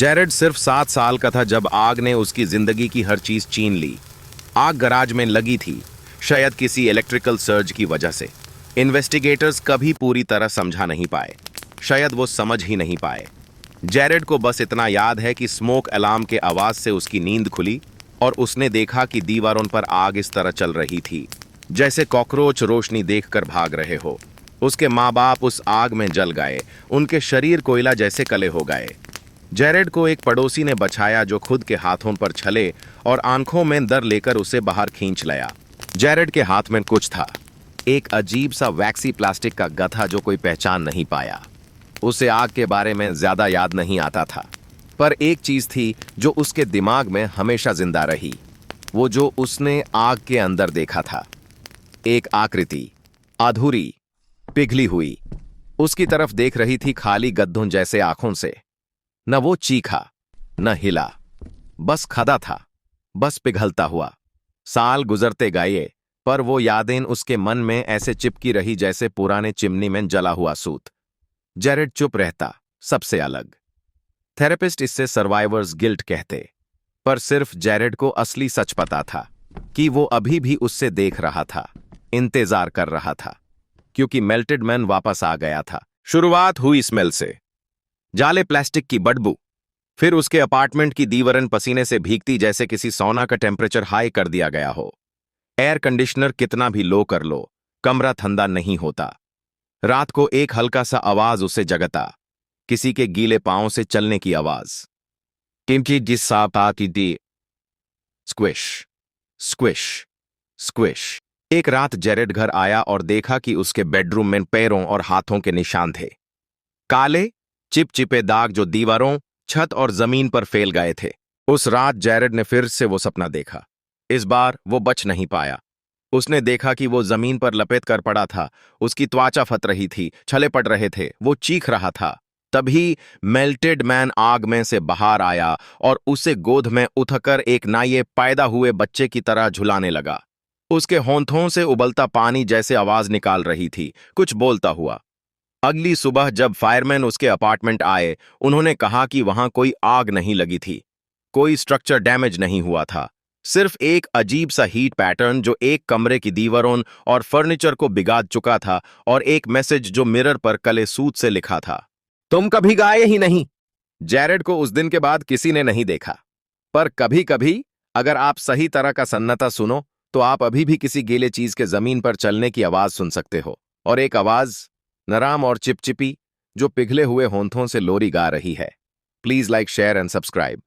Jared सिर्फ 7 साल का था जब आग ने उसकी जिंदगी की हर चीज छीन ली। आग गराज में लगी थी, शायद किसी इलेक्ट्रिकल सर्ज की वजह से। इन्वेस्टिगेटर्स कभी पूरी तरह समझा नहीं पाए, शायद वो समझ ही नहीं पाए। जेरेड को बस इतना याद है कि स्मोक अलार्म के आवाज से उसकी नींद खुली और उसने देखा कि दीवारों पर आग इस तरह चल रही थी जैसे कॉकरोच रोशनी देखकर भाग रहे हो। उसके माँ बाप उस आग में जल गए, उनके शरीर कोयला जैसे कले हो गए। जेरेड को एक पड़ोसी ने बचाया जो खुद के हाथों पर छले और आंखों में डर लेकर उसे बाहर खींच लाया। जेरेड के हाथ में कुछ था, एक अजीब सा वैक्सी प्लास्टिक का गथा जो कोई पहचान नहीं पाया। उसे आग के बारे में ज्यादा याद नहीं आता था, पर एक चीज थी जो उसके दिमाग में हमेशा जिंदा रही, वो जो उसने आग के अंदर देखा था। एक आकृति, अधूरी, पिघली हुई, उसकी तरफ देख रही थी खाली गद्दों जैसे आंखों से। न वो चीखा, न हिला, बस खड़ा था, बस पिघलता हुआ। साल गुजरते गए, पर वो यादें उसके मन में ऐसे चिपकी रही जैसे पुराने चिमनी में जला हुआ सूत। जेरेड चुप रहता, सबसे अलग। थेरेपिस्ट इससे सर्वाइवर्स गिल्ट कहते, पर सिर्फ जेरेड को असली सच पता था कि वो अभी भी उससे देख रहा था, इंतजार कर रहा था, क्योंकि मेल्टेड मैन वापस आ गया था। शुरुआत हुई स्मेल से, जाले प्लास्टिक की बदबू, फिर उसके अपार्टमेंट की दीवारें पसीने से भीगती जैसे किसी सौना का टेम्परेचर हाई कर दिया गया हो। एयर कंडीशनर कितना भी लो कर लो, कमरा ठंडा नहीं होता। रात को एक हल्का सा आवाज उसे जगता, किसी के गीले पांव से चलने की आवाज। टिमकी जिस साप आती दी, स्क्विश स्क्विश स्क्विश। एक रात जेरेड घर आया और देखा कि उसके बेडरूम में पैरों और हाथों के निशान थे, काले चिपचिपे दाग जो दीवारों, छत और जमीन पर फैल गए थे। उस रात जेरेड ने फिर से वो सपना देखा। इस बार वो बच नहीं पाया। उसने देखा कि वो जमीन पर लपेट कर पड़ा था, उसकी त्वचा फट रही थी, छले पड़ रहे थे, वो चीख रहा था। तभी मेल्टेड मैन आग में से बाहर आया और उसे गोद में उठकर एक नए पैदा हुए बच्चे की तरह झुलाने लगा। उसके होंठों से उबलता पानी जैसे आवाज निकाल रही थी, कुछ बोलता हुआ। अगली सुबह जब फायरमैन उसके अपार्टमेंट आए, उन्होंने कहा कि वहां कोई आग नहीं लगी थी, कोई स्ट्रक्चर डैमेज नहीं हुआ था, सिर्फ एक अजीब सा हीट पैटर्न जो एक कमरे की दीवारों और फर्नीचर को बिगाड़ चुका था, और एक मैसेज जो मिरर पर काले सूत से लिखा था, तुम कभी गाए ही नहीं। जेरेड को उस दिन के बाद किसी ने नहीं देखा, पर कभी कभी अगर आप सही तरह का सन्नाटा सुनो तो आप अभी भी किसी गीले चीज के जमीन पर चलने की आवाज सुन सकते हो, और एक आवाज नराम और चिपचिपी जो पिघले हुए होंठों से लोरी गा रही है। Please like, share and subscribe.